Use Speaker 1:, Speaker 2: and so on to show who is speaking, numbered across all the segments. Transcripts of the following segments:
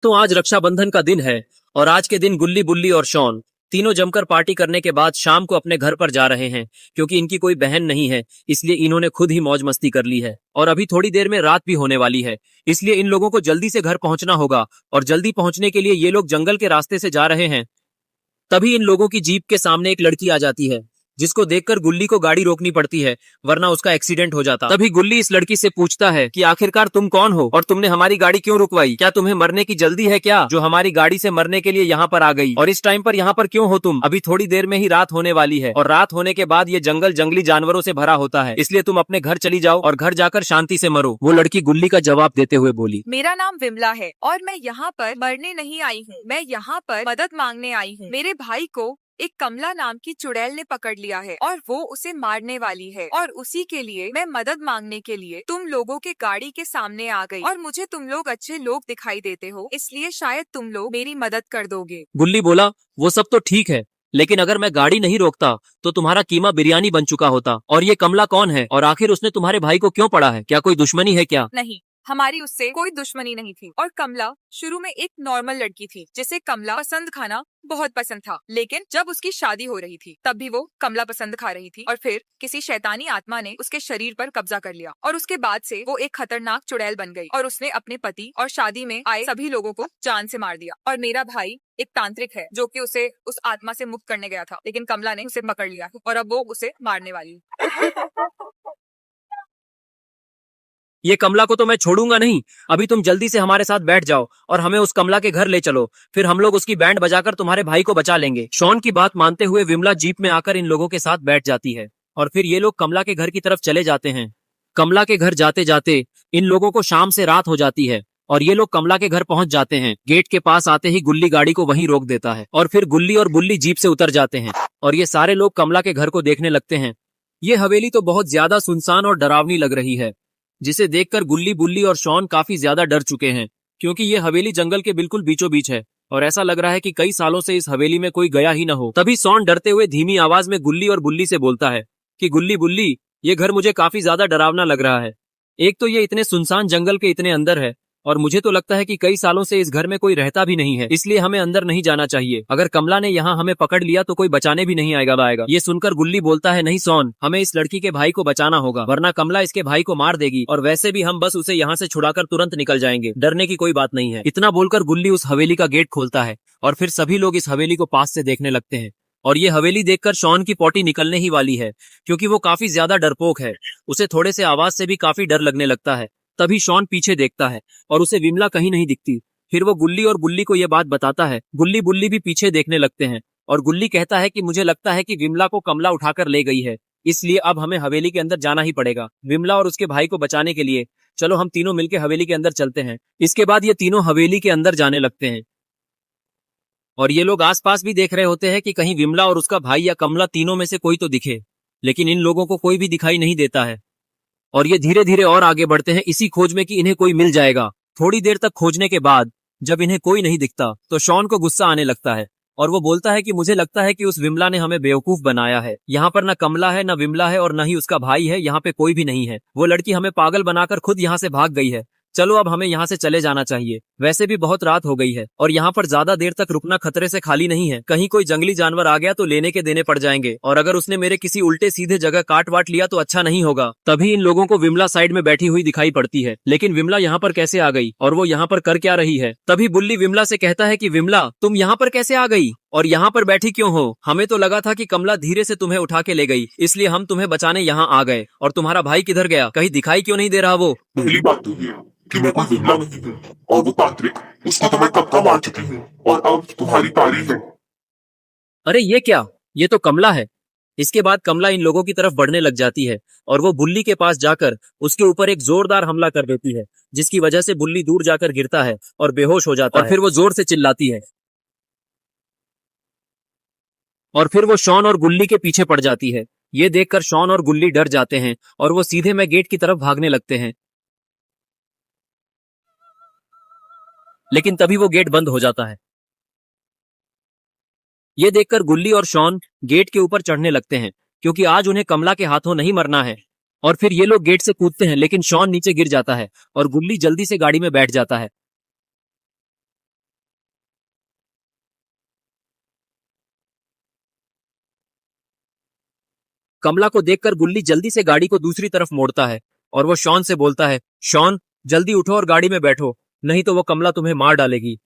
Speaker 1: तो आज रक्षाबंधन का दिन है और आज के दिन गुल्ली बुल्ली और शॉन तीनों जमकर पार्टी करने के बाद शाम को अपने घर पर जा रहे हैं। क्योंकि इनकी कोई बहन नहीं है, इसलिए इन्होंने खुद ही मौज मस्ती कर ली है और अभी थोड़ी देर में रात भी होने वाली है। इसलिए इन लोगों को जल्दी से घर पहुंचना होगा और जल्दी पहुंचने के लिए ये लोग जंगल के रास्ते से जा रहे हैं। तभी इन लोगों की जीप के सामने एक लड़की आ जाती है, जिसको देखकर गुल्ली को गाड़ी रोकनी पड़ती है, वरना उसका एक्सीडेंट हो जाता। तभी गुल्ली इस लड़की से पूछता है कि आखिरकार तुम कौन हो और तुमने हमारी गाड़ी क्यों रुकवाई? क्या तुम्हें मरने की जल्दी है क्या, जो हमारी गाड़ी से मरने के लिए यहाँ पर आ गई? और इस टाइम पर यहाँ पर क्यों हो तुम? अभी थोड़ी देर में ही रात होने वाली है और रात होने के बाद ये जंगल जंगली जानवरों से भरा होता है, इसलिए तुम अपने घर चली जाओ और घर जाकर शांति से मरो। वो लड़की गुल्ली का जवाब देते हुए बोली,
Speaker 2: मेरा नाम विमला है और मैं यहाँ पर मरने नहीं आई हूँ, मैं यहाँ पर मदद मांगने आई हूँ। मेरे भाई को एक कमला नाम की चुड़ैल ने पकड़ लिया है और वो उसे मारने वाली है और उसी के लिए मैं मदद मांगने के लिए तुम लोगों के गाड़ी के सामने आ गई और मुझे तुम लोग अच्छे लोग दिखाई देते हो, इसलिए शायद तुम लोग मेरी मदद कर दोगे।
Speaker 1: गुल्ली बोला, वो सब तो ठीक है, लेकिन अगर मैं गाड़ी नहीं रोकता तो तुम्हारा कीमा बिरयानी बन चुका होता। और ये कमला कौन है और आखिर उसने तुम्हारे भाई को क्यों पड़ा है? क्या कोई दुश्मनी है क्या?
Speaker 2: नहीं, हमारी उससे कोई दुश्मनी नहीं थी और कमला शुरू में एक नॉर्मल लड़की थी जिसे कमला पसंद खाना बहुत पसंद था। लेकिन जब उसकी शादी हो रही थी तब भी वो कमला पसंद खा रही थी और फिर किसी शैतानी आत्मा ने उसके शरीर पर कब्जा कर लिया और उसके बाद से वो एक खतरनाक चुड़ैल बन गई और उसने अपने पति और शादी में आए सभी लोगों को जान से मार दिया। और मेरा भाई एक तांत्रिक है जो कि उसे उस आत्मा से मुक्त करने गया था, लेकिन कमला ने उसे पकड़ लिया और अब वो उसे मारने वाली है।
Speaker 1: ये कमला को तो मैं छोड़ूंगा नहीं। अभी तुम जल्दी से हमारे साथ बैठ जाओ और हमें उस कमला के घर ले चलो, फिर हम लोग उसकी बैंड बजाकर तुम्हारे भाई को बचा लेंगे। शॉन की बात मानते हुए विमला जीप में आकर इन लोगों के साथ बैठ जाती है और फिर ये लोग कमला के घर की तरफ चले जाते हैं। कमला के घर जाते जाते इन लोगों को शाम से रात हो जाती है और ये लोग कमला के घर पहुंच जाते हैं। गेट के पास आते ही गुल्ली गाड़ी को वहीं रोक देता है और फिर गुल्ली और बुल्ली जीप से उतर जाते हैं और ये सारे लोग कमला के घर को देखने लगते हैं। ये हवेली तो बहुत ज्यादा सुनसान और डरावनी लग रही है, जिसे देखकर गुल्ली बुल्ली और शॉन काफी ज्यादा डर चुके हैं, क्योंकि ये हवेली जंगल के बिल्कुल बीचों बीच है और ऐसा लग रहा है कि कई सालों से इस हवेली में कोई गया ही न हो। तभी शॉन डरते हुए धीमी आवाज में गुल्ली और बुल्ली से बोलता है कि गुल्ली बुल्ली, ये घर मुझे काफी ज्यादा डरावना लग रहा है। एक तो ये इतने सुनसान जंगल के इतने अंदर है और मुझे तो लगता है कि कई सालों से इस घर में कोई रहता भी नहीं है, इसलिए हमें अंदर नहीं जाना चाहिए। अगर कमला ने यहाँ हमें पकड़ लिया तो कोई बचाने भी नहीं आएगा। ये सुनकर गुल्ली बोलता है, नहीं शॉन, हमें इस लड़की के भाई को बचाना होगा, वरना कमला इसके भाई को मार देगी और वैसे भी हम बस उसे यहाँ से छुड़ाकर तुरंत निकल जाएंगे, डरने की कोई बात नहीं है। इतना बोलकर गुल्ली उस हवेली का गेट खोलता है और फिर सभी लोग इस हवेली को पास से देखने लगते हैं और ये हवेली देखकर शॉन की पोटी निकलने ही वाली है, क्योंकि वो काफी ज्यादा डरपोक है। उसे थोड़े से आवाज से भी काफी डर लगने लगता है। तभी शॉन पीछे देखता है और उसे विमला कहीं नहीं दिखती। फिर वो गुल्ली और बुल्ली को यह बात बताता है। गुल्ली बुल्ली भी पीछे देखने लगते हैं और गुल्ली कहता है कि मुझे लगता है कि विमला को कमला उठाकर ले गई है, इसलिए अब हमें हवेली के अंदर जाना ही पड़ेगा विमला और उसके भाई को बचाने के लिए। चलो हम तीनों मिलकर हवेली के अंदर चलते हैं। इसके बाद ये तीनों हवेली के अंदर जाने लगते हैं और ये लोग आसपास भी देख रहे होते हैं कि कहीं विमला और उसका भाई या कमला तीनों में से कोई तो दिखे, लेकिन इन लोगों को कोई भी दिखाई नहीं देता है और ये धीरे धीरे और आगे बढ़ते हैं इसी खोज में कि इन्हें कोई मिल जाएगा। थोड़ी देर तक खोजने के बाद जब इन्हें कोई नहीं दिखता तो शॉन को गुस्सा आने लगता है और वो बोलता है कि मुझे लगता है कि उस विमला ने हमें बेवकूफ बनाया है। यहाँ पर न कमला है, न विमला है और न ही उसका भाई है, यहाँ पे कोई भी नहीं है। वो लड़की हमें पागल बनाकर खुद यहाँ से भाग गई है। चलो अब हमें यहाँ से चले जाना चाहिए, वैसे भी बहुत रात हो गई है और यहाँ पर ज्यादा देर तक रुकना खतरे से खाली नहीं है। कहीं कोई जंगली जानवर आ गया तो लेने के देने पड़ जाएंगे और अगर उसने मेरे किसी उल्टे सीधे जगह काट वाट लिया तो अच्छा नहीं होगा। तभी इन लोगों को विमला साइड में बैठी हुई दिखाई पड़ती है, लेकिन विमला यहाँ पर कैसे आ गई और वो यहाँ पर कर क्या रही है? तभी बुल्ली विमला से कहता है कि विमला, तुम यहाँ पर कैसे आ गई और यहाँ पर बैठी क्यों हो? हमें तो लगा था कि कमला धीरे से तुम्हें उठा के ले गई, इसलिए हम तुम्हें बचाने यहाँ आ गए। और तुम्हारा भाई किधर गया? कहीं दिखाई क्यों नहीं दे रहा वो?
Speaker 3: पहली बात तो ये कि मैं कोई विमला नहीं हूँ और वो तांत्रिक, उसको तो मैं कब का मार चुकी हूँ और अब तुम्हारी तारीफ है।
Speaker 1: अरे ये क्या, ये तो कमला है। इसके बाद कमला इन लोगों की तरफ बढ़ने लग जाती है और वो बुल्ली के पास जाकर उसके ऊपर एक जोरदार हमला कर देती है, जिसकी वजह से बुल्ली दूर जाकर गिरता है और बेहोश हो जाता है। फिर वो जोर से चिल्लाती है और फिर वो शॉन और गुल्ली के पीछे पड़ जाती है। ये देखकर शॉन और गुल्ली डर जाते हैं और वो सीधे मैं गेट की तरफ भागने लगते हैं, लेकिन तभी वो गेट बंद हो जाता है। ये देखकर गुल्ली और शॉन गेट के ऊपर चढ़ने लगते हैं, क्योंकि आज उन्हें कमला के हाथों नहीं मरना है। और फिर ये लोग गेट से कूदते हैं, लेकिन शॉन नीचे गिर जाता है और गुल्ली जल्दी से गाड़ी में बैठ जाता है। कमला को देखकर गुल्ली जल्दी से गाड़ी को दूसरी तरफ मोड़ता है और वो शॉन से बोलता है, शॉन जल्दी उठो और गाड़ी में बैठो, नहीं तो वो कमला तुम्हें मार डालेगी।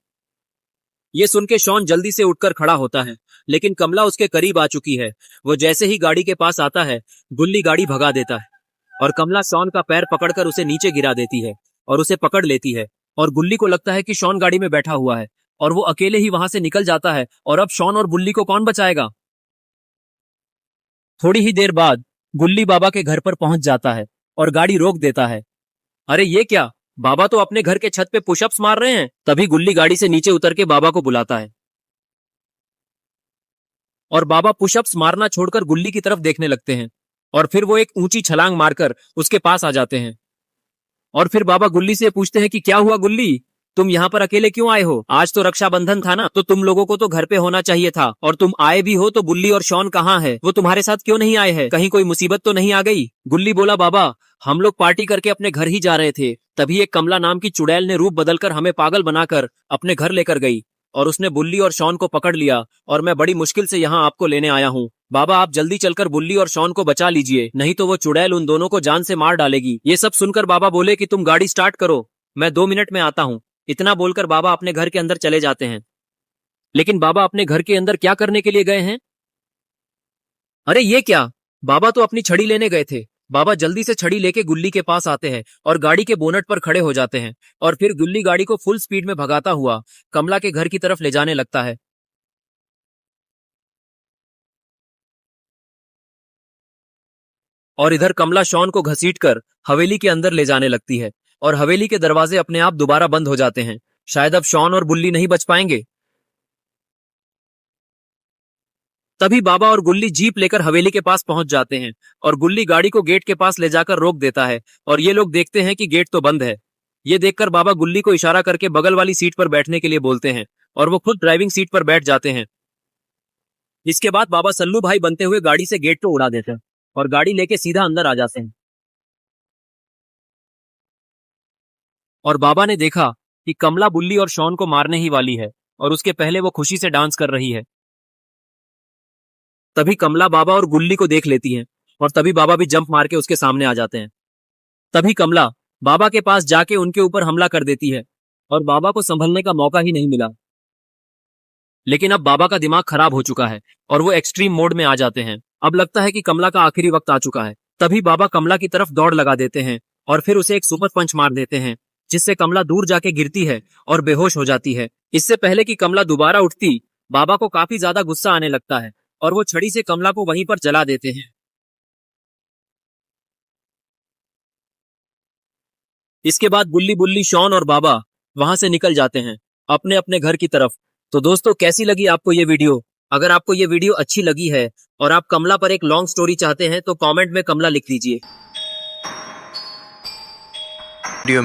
Speaker 1: ये सुन के शॉन जल्दी से उठकर खड़ा होता है, लेकिन कमला उसके करीब आ चुकी है। वो जैसे ही गाड़ी के पास आता है, गुल्ली गाड़ी भगा देता है और कमला शॉन का पैर पकड़कर उसे नीचे गिरा देती है और उसे पकड़ लेती है। और गुल्ली को लगता है कि शॉन गाड़ी में बैठा हुआ है और वो अकेले ही वहां से निकल जाता है। और अब शॉन और गुल्ली को कौन बचाएगा? थोड़ी ही देर बाद गुल्ली बाबा के घर पर पहुंच जाता है और गाड़ी रोक देता है। अरे ये क्या, बाबा तो अपने घर के छत पे पुशअप्स मार रहे हैं। तभी गुल्ली गाड़ी से नीचे उतर के बाबा को बुलाता है और बाबा पुशअप्स मारना छोड़कर गुल्ली की तरफ देखने लगते हैं और फिर वो एक ऊंची छलांग मारकर उसके पास आ जाते हैं। और फिर बाबा गुल्ली से पूछते हैं कि क्या हुआ गुल्ली, तुम यहाँ पर अकेले क्यों आए हो? आज तो रक्षाबंधन था ना, तो तुम लोगों को तो घर पे होना चाहिए था, और तुम आए भी हो तो बुल्ली और शॉन कहाँ है? वो तुम्हारे साथ क्यों नहीं आए हैं? कहीं कोई मुसीबत तो नहीं आ गई? गुल्ली बोला, बाबा हम लोग पार्टी करके अपने घर ही जा रहे थे, तभी एक कमला नाम की चुड़ैल ने रूप बदलकर हमें पागल बनाकर अपने घर लेकर गई और उसने बुल्ली और शॉन को पकड़ लिया और मैं बड़ी मुश्किल से यहाँ आपको लेने आया हूँ। बाबा आप जल्दी चलकर बुल्ली और शॉन को बचा लीजिए, नहीं तो वो चुड़ैल उन दोनों को जान से मार डालेगी। ये सब सुनकर बाबा बोले कि तुम गाड़ी स्टार्ट करो, मैं 2 मिनट में आता हूँ। इतना बोलकर बाबा अपने घर के अंदर चले जाते हैं। लेकिन बाबा अपने घर के अंदर क्या करने के लिए गए हैं? अरे ये क्या, बाबा तो अपनी छड़ी लेने गए थे। बाबा जल्दी से छड़ी लेके गुल्ली के पास आते हैं और गाड़ी के बोनट पर खड़े हो जाते हैं और फिर गुल्ली गाड़ी को फुल स्पीड में भगाता हुआ कमला के घर की तरफ ले जाने लगता है। और इधर कमला शॉन को घसीटकर हवेली के अंदर ले जाने लगती है और हवेली के दरवाजे अपने आप दोबारा बंद हो जाते हैं। शायद अब शॉन और बुल्ली नहीं बच पाएंगे। तभी बाबा और गुल्ली जीप लेकर हवेली के पास पहुंच जाते हैं और गुल्ली गाड़ी को गेट के पास ले जाकर रोक देता है और ये लोग देखते हैं कि गेट तो बंद है। ये देखकर बाबा गुल्ली को इशारा करके बगल वाली सीट पर बैठने के लिए बोलते हैं और वो खुद ड्राइविंग सीट पर बैठ जाते हैं। इसके बाद बाबा सल्लू भाई बनते हुए गाड़ी से गेट को उड़ा देते हैं और गाड़ी लेके सीधा अंदर आ जाते हैं। और बाबा ने देखा कि कमला बुल्ली और शॉन को मारने ही वाली है और उसके पहले वो खुशी से डांस कर रही है। तभी कमला बाबा और गुल्ली को देख लेती है और तभी बाबा भी जंप मार के उसके सामने आ जाते हैं। तभी कमला बाबा के पास जाके उनके ऊपर हमला कर देती है और बाबा को संभलने का मौका ही नहीं मिला। लेकिन अब बाबा का दिमाग खराब हो चुका है और वो एक्सट्रीम मोड में आ जाते हैं। अब लगता है कि कमला का आखिरी वक्त आ चुका है। तभी बाबा कमला की तरफ दौड़ लगा देते हैं और फिर उसे एक सुपर पंच मार देते हैं, जिससे कमला दूर जाके गिरती है और बेहोश हो जाती है। इससे पहले कि कमला दोबारा उठती, बाबा को काफी ज्यादा गुस्सा आने लगता है और वो छड़ी से कमला को वहीं पर जला देते हैं। इसके बाद गुल्ली बुल्ली शॉन और बाबा वहां से निकल जाते हैं अपने अपने घर की तरफ। तो दोस्तों कैसी लगी आपको ये वीडियो? अगर आपको ये वीडियो अच्छी लगी है और आप कमला पर एक लॉन्ग स्टोरी चाहते हैं तो कमेंट में कमला लिख दीजिए।
Speaker 4: वीडियो में